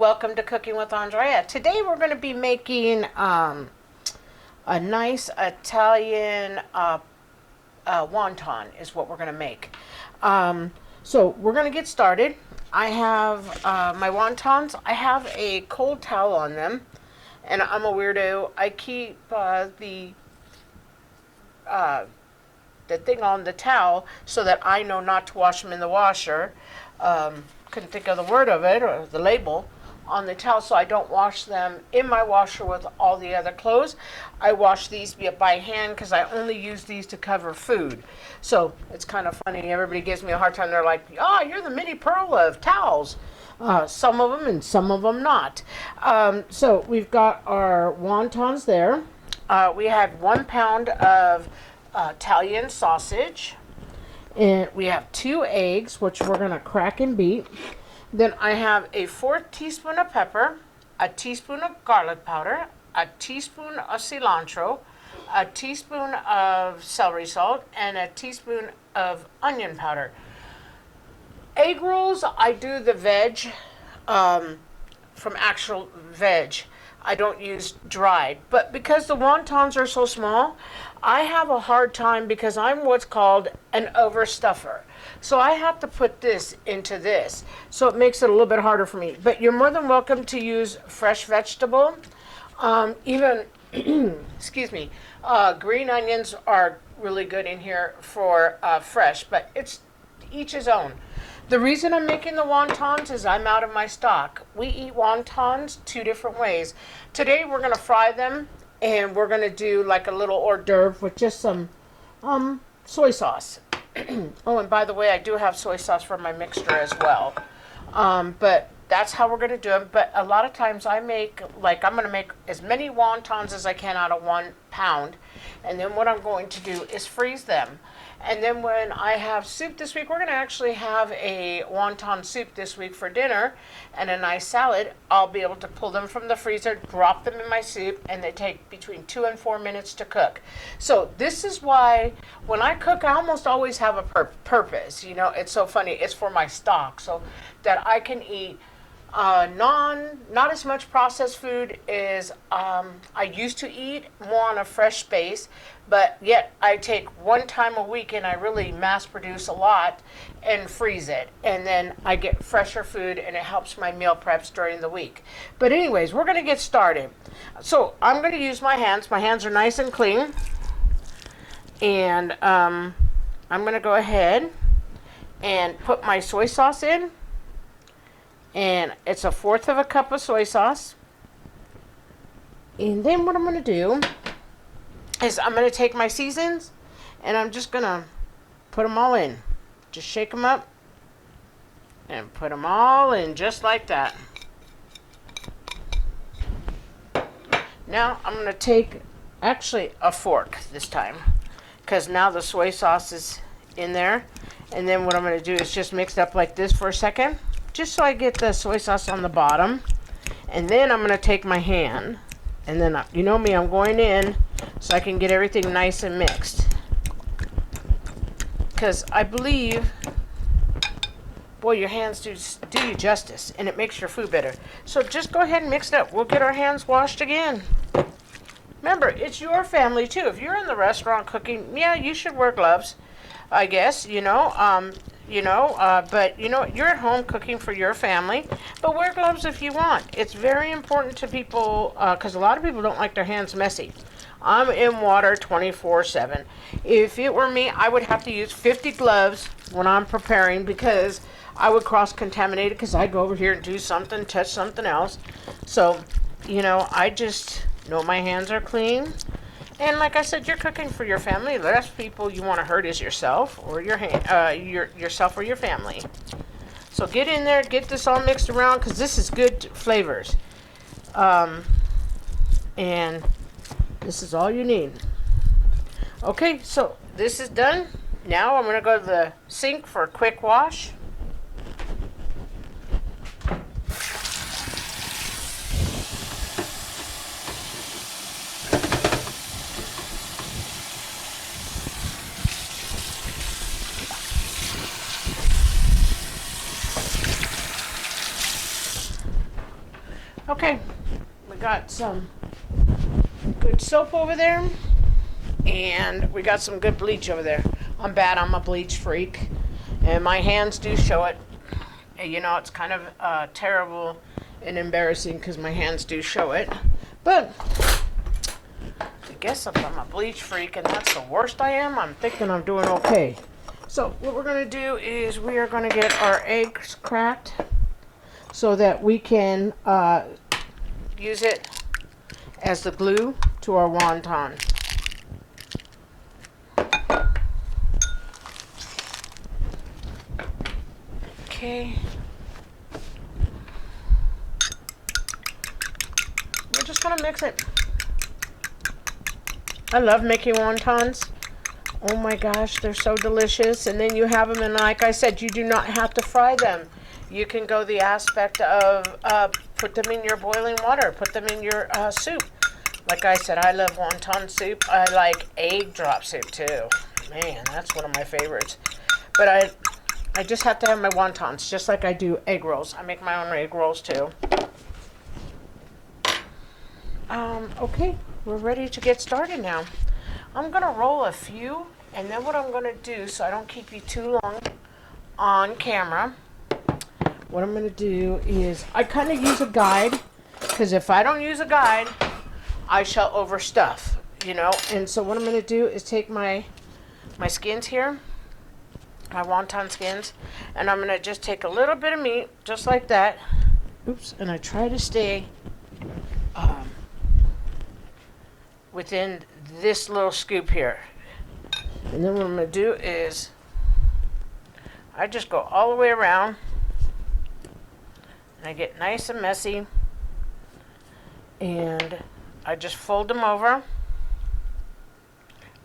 welcome to Cooking with Andrea. Today we're going to be making a nice Italian wonton is what we're going to make. So we're going to get started. I have my wontons. I have a cold towel on them, and I'm a weirdo. I keep the thing on the towel so that I know not to wash them in the washer. Couldn't think of the word of it or the label on the towel, so I don't wash them in my washer with all the other clothes. I wash these by hand because I only use these to cover food. So it's kind of funny. Everybody gives me a hard time. They're like, "Oh, you're the mini pearl of towels." Some of them and some of them not. So we've got our wontons there. We have 1 pound of Italian sausage. And we have 2 eggs, which we're going to crack and beat. Then I have a 4th teaspoon of pepper, a teaspoon of garlic powder, a teaspoon of cilantro, a teaspoon of celery salt, and a teaspoon of onion powder. Egg rolls, I do the veg from actual veg. I don't use dried. But because the wontons are so small, I have a hard time because I'm what's called an overstuffer. So I have to put this into this. So it makes it a little bit harder for me. But you're more than welcome to use fresh vegetable. Even, excuse me, green onions are really good in here for fresh, but it's each his own. The reason I'm making the wontons is I'm out of my stock. We eat wontons 2 different ways. Today we're going to fry them, and we're going to do like a little hors d'oeuvre with just some soy sauce. Oh, and by the way, I do have soy sauce for my mixture as well. But that's how we're going to do them. But a lot of times I'm going to make as many wontons as I can out of 1 pound. And then what I'm going to do is freeze them. And then when I have soup this week, we're going to actually have a wonton soup this week for dinner and a nice salad. I'll be able to pull them from the freezer, drop them in my soup, and they take between 2 and 4 minutes to cook. So this is why when I cook, I almost always have a purpose. You know, it's so funny. It's for my stock so that I can eat not as much processed food as I used to eat, more on a fresh base, but yet I take 1 time a week and I really mass produce a lot and freeze it, and then I get fresher food and it helps my meal preps during the week. But anyways, we're going to get started. So I'm going to use my hands. My hands are nice and clean, and I'm going to go ahead and put my soy sauce in. And it's a 1/4 of a cup of soy sauce. And then what I'm going to do is I'm going to take my seasons and I'm just going to put them all in. Just shake them up and put them all in just like that. Now I'm going to take actually a fork this time because now the soy sauce is in there. And then what I'm going to do is just mix it up like this for a second, just so I get the soy sauce on the bottom. And then I'm going to take my hand, and then, you know me, I'm going in so I can get everything nice and mixed. Because I believe, boy, your hands do you justice, and it makes your food better. So just go ahead and mix it up. We'll get our hands washed again. Remember, it's your family too. If you're in the restaurant cooking, yeah, you should wear gloves, I guess, but you're at home cooking for your family, but wear gloves if you want. It's very important to people, because a lot of people don't like their hands messy. I'm in water 24/7. If it were me, I would have to use 50 gloves when I'm preparing because I would cross-contaminate it because I go over here and do something, touch something else. So, I just know my hands are clean. And like I said, you're cooking for your family. The last people you want to hurt is yourself or yourself or your family. So get in there, get this all mixed around because this is good flavors. And this is all you need. Okay, so this is done. Now I'm going to go to the sink for a quick wash. Okay, we got some good soap over there, and we got some good bleach over there. I'm bad, I'm a bleach freak, and my hands do show it. You know, it's kind of terrible and embarrassing because my hands do show it, but I guess if I'm a bleach freak and that's the worst I am, I'm thinking I'm doing okay. So what we're going to do is we are going to get our eggs cracked so that we can use it as the glue to our wonton. Okay. We're just going to mix it. I love making wontons. Oh my gosh, they're so delicious. And then you have them, and like I said, you do not have to fry them. You can go the aspect of put them in your boiling water, put them in your soup. Like I said, I love wonton soup. I like egg drop soup too. Man, that's one of my favorites. But I just have to have my wontons, just like I do egg rolls. I make my own egg rolls too. Okay, we're ready to get started now. I'm going to roll a few, and then what I'm going to do, so I don't keep you too long on camera, what I'm going to do is I kind of use a guide, because if I don't use a guide, I shall overstuff, you know. And so what I'm going to do is take my skins here, my wonton skins, and I'm going to just take a little bit of meat, just like that. Oops, and I try to stay within this little scoop here. And then what I'm going to do is I just go all the way around, and I get nice and messy, and I just fold them over,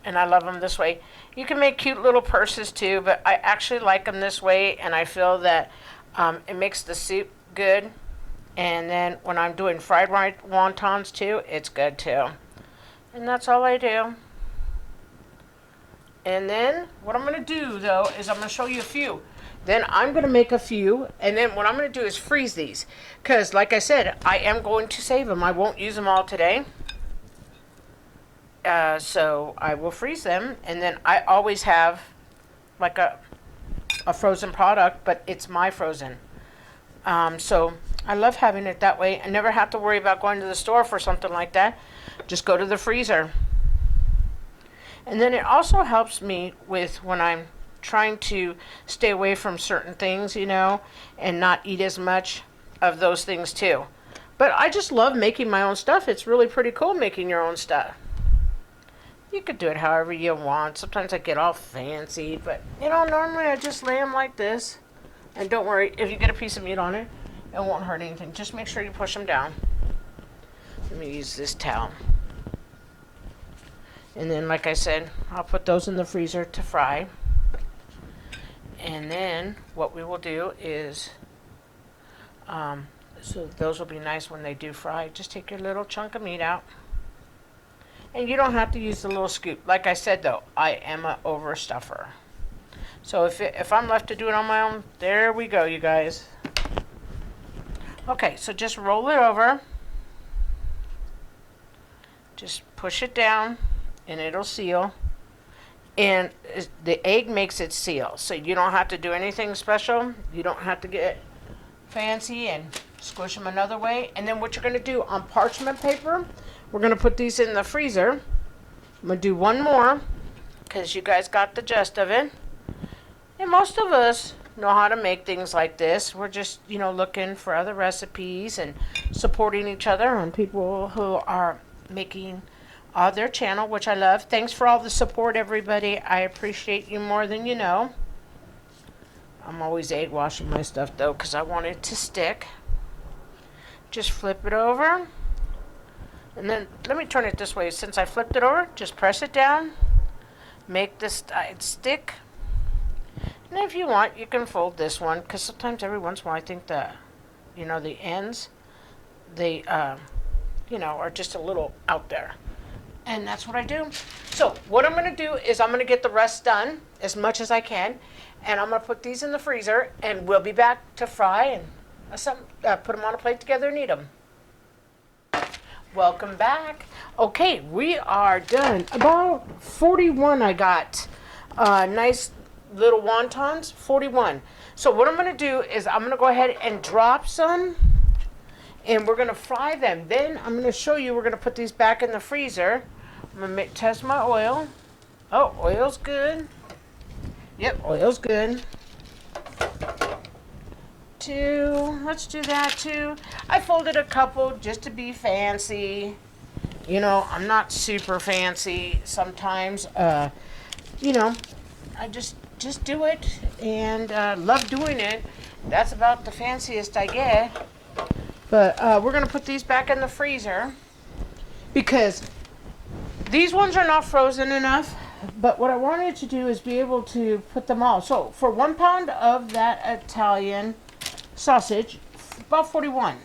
and I love them this way. You can make cute little purses too, but I actually like them this way, and I feel that it makes the soup good. And then when I'm doing fried wontons too, it's good too. And that's all I do. And then what I'm going to do though is I'm going to show you a few. Then I'm going to make a few, and then what I'm going to do is freeze these, because like I said, I am going to save them. I won't use them all today. So I will freeze them, and then I always have like a frozen product, but it's my frozen. So I love having it that way. I never have to worry about going to the store for something like that. Just go to the freezer. And then it also helps me with when I'm trying to stay away from certain things, you know, and not eat as much of those things too. But I just love making my own stuff. It's really pretty cool making your own stuff. You could do it however you want. Sometimes I get all fancy, but you know, normally I just lay them like this. And don't worry, if you get a piece of meat on it, it won't hurt anything. Just make sure you push them down. Let me use this towel. And then, like I said, I'll put those in the freezer to fry. And then what we will do is, so those will be nice when they do fry. Just take your little chunk of meat out. And you don't have to use the little scoop. Like I said, though, I am an overstuffer. So if I'm left to do it on my own, there we go, you guys. Okay, so just roll it over. Just push it down, and it'll seal. And the egg makes it seal, so you don't have to do anything special. You don't have to get fancy and squish them another way. And then what you're going to do on parchment paper, we're going to put these in the freezer. I'm going to do one more, because you guys got the gist of it. And most of us know how to make things like this. We're just, you know, looking for other recipes and supporting each other and people who are making their channel, which I love. Thanks for all the support, everybody. I appreciate you more than you know. I'm always egg washing my stuff, though, because I want it to stick. Just flip it over. And then let me turn it this way. Since I flipped it over, just press it down. Make this side stick. And if you want, you can fold this one, because sometimes every once in a while I think the, you know, the ends, they, you know, are just a little out there. And that's what I do. So what I'm going to do is I'm going to get the rest done as much as I can, and I'm going to put these in the freezer, and we'll be back to fry and put them on a plate together and eat them. Welcome back. Okay, we are done. About 41 I got. Nice little wontons, 41. So what I'm going to do is I'm going to go ahead and drop some, and we're going to fry them. Then I'm going to show you, we're going to put these back in the freezer. I'm going to test my oil. Oh, oil's good. Yep, oil's good. Let's do that too. I folded a couple just to be fancy. You know, I'm not super fancy sometimes. You know, I just do it and love doing it. That's about the fanciest I get. But we're gonna put these back in the freezer because these ones are not frozen enough. But what I wanted to do is be able to put them all. So for 1 pound of that Italian sausage, about 41.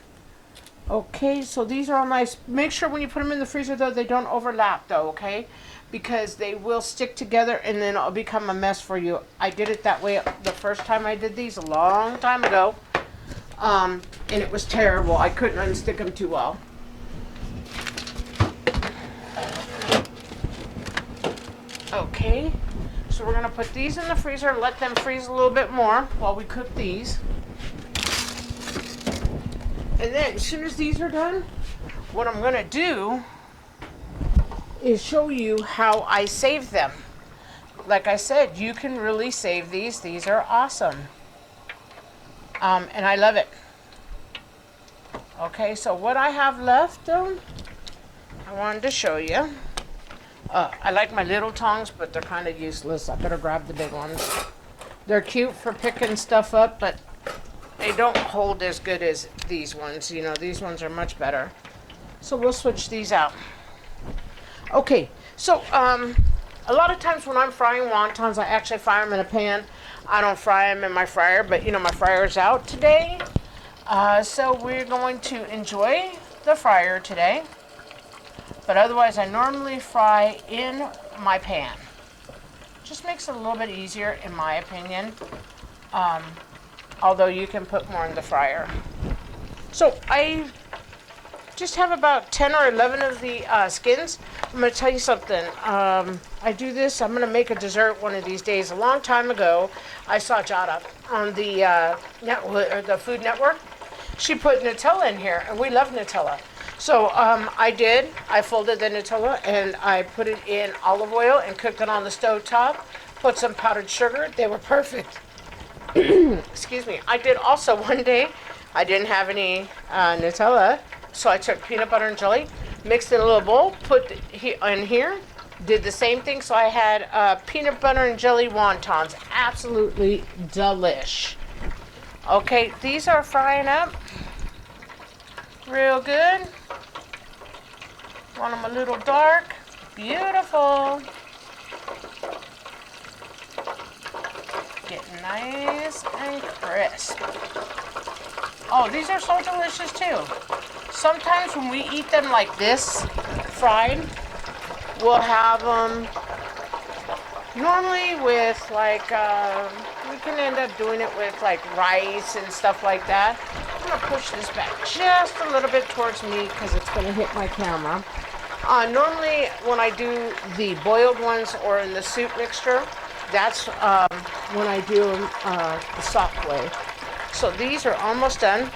Okay, so these are all nice. Make sure when you put them in the freezer though, they don't overlap though, okay? Because they will stick together and then it'll become a mess for you. I did it that way the first time I did these a long time ago. And it was terrible. I couldn't unstick them too well. Okay, so we're gonna put these in the freezer and let them freeze a little bit more while we cook these. And then as soon as these are done, what I'm gonna do is show you how I save them. Like I said, you can really save these. These are awesome. And I love it. Okay, so what I have left though, I wanted to show you. I like my little tongs, but they're kind of useless. I better grab the big ones. They're cute for picking stuff up, but they don't hold as good as these ones. You know, these ones are much better. So we'll switch these out. Okay, so a lot of times when I'm frying wontons, I actually fry them in a pan. I don't fry them in my fryer, but you know, my fryer's out today. So we're going to enjoy the fryer today. But otherwise, I normally fry in my pan. Just makes it a little bit easier, in my opinion. Although you can put more in the fryer. So I just have about 10 or 11 of the skins. I'm going to tell you something. I do this. I'm going to make a dessert one of these days. A long time ago, I saw Jada on the Food Network. She put Nutella in here, and we love Nutella. So I folded the Nutella and I put it in olive oil and cooked it on the stove top. Put some powdered sugar. They were perfect. Excuse me. I did also one day, I didn't have any Nutella, so I took peanut butter and jelly, mixed it in a little bowl, put in here, did the same thing. So I had peanut butter and jelly wontons. Absolutely delish. Okay, these are frying up real good. Want them a little dark. Beautiful. Getting nice and crisp. Oh, these are so delicious too. Sometimes when we eat them like this, fried, we'll have them normally with like, we can end up doing it with like rice and stuff like that. I'm going to push this back just a little bit towards me because it's going to hit my camera. Normally when I do the boiled ones or in the soup mixture, that's when I do them the soft way. So these are almost done.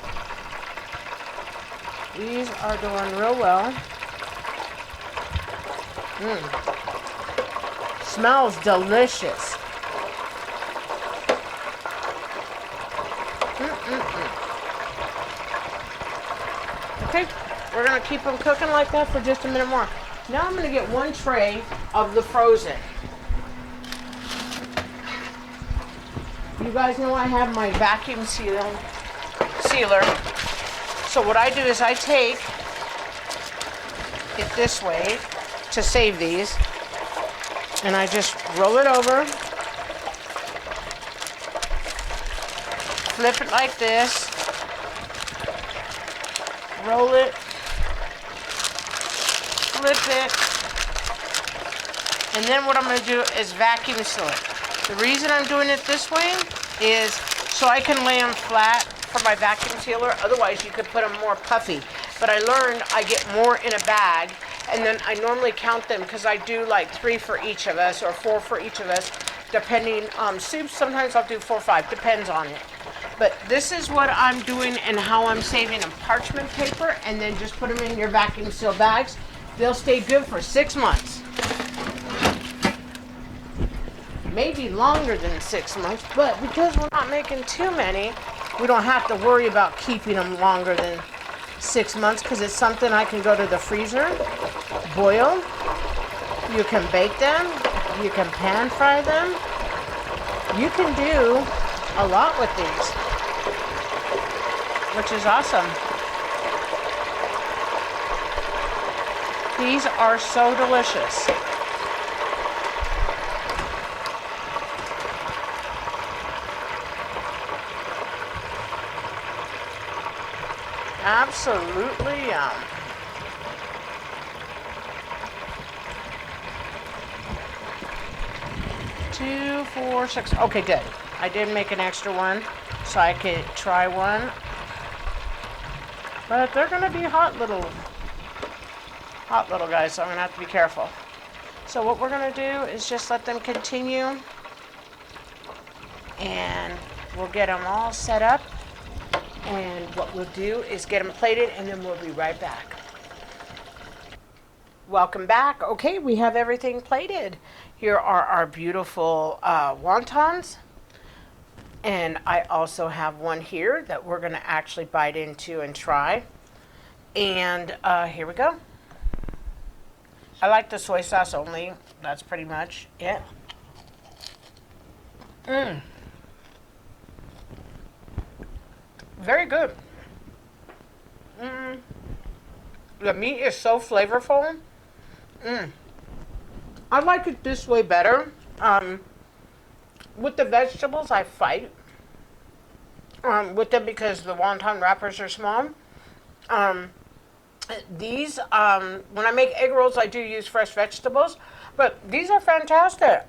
These are doing real well. Smells delicious. Okay, we're going to keep them cooking like that for just a minute more. Now I'm going to get one tray of the frozen. You guys know I have my vacuum sealer. So what I do is I take it this way to save these, and I just roll it over, flip it like this, roll it, flip it, and then what I'm going to do is vacuum seal it. The reason I'm doing it this way is so I can lay them flat for my vacuum sealer. Otherwise, you could put them more puffy. but I learned I get more in a bag, and then I normally count them because I do like 3 for each of us or 4 for each of us, depending on soups. Sometimes I'll do 4 or 5, depends on it. But this is what I'm doing and how I'm saving them. Parchment paper, and then just put them in your vacuum seal bags. They'll stay good for 6 months. Maybe longer than 6 months, but because we're not making too many, we don't have to worry about keeping them longer than 6 months because it's something I can go to the freezer, boil. You can bake them. You can pan fry them. You can do a lot with these, which is awesome. These are so delicious. Absolutely yum. Two, four, six. Okay, good. I did make an extra one so I could try one. But they're gonna be hot little guys, so I'm gonna have to be careful. So what we're gonna do is just let them continue, and we'll get them all set up. And what we'll do is get them plated, and then we'll be right back. Welcome back. Okay, we have everything plated. Here are our beautiful wontons. And I also have one here that we're going to actually bite into and try. And here we go. I like the soy sauce only. That's pretty much it. Very good. The meat is so flavorful. I like it this way better. With the vegetables, I fight with them because the wonton wrappers are small. These, when I make egg rolls, I do use fresh vegetables, but these are fantastic.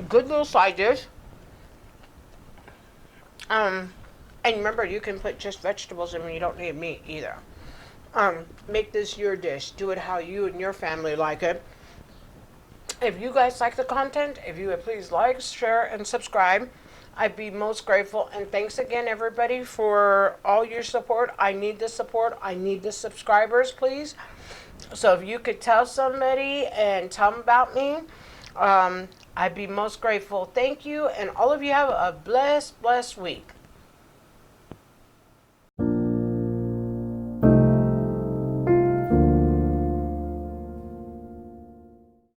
Good little side dish. And remember, you can put just vegetables in when you don't need meat either. Make this your dish. Do it how you and your family like it. If you guys like the content, if you would please like, share, and subscribe, I'd be most grateful. And thanks again, everybody, for all your support. I need the support. I need the subscribers, please. So if you could tell somebody and tell them about me, I'd be most grateful. Thank you, and all of you have a blessed week.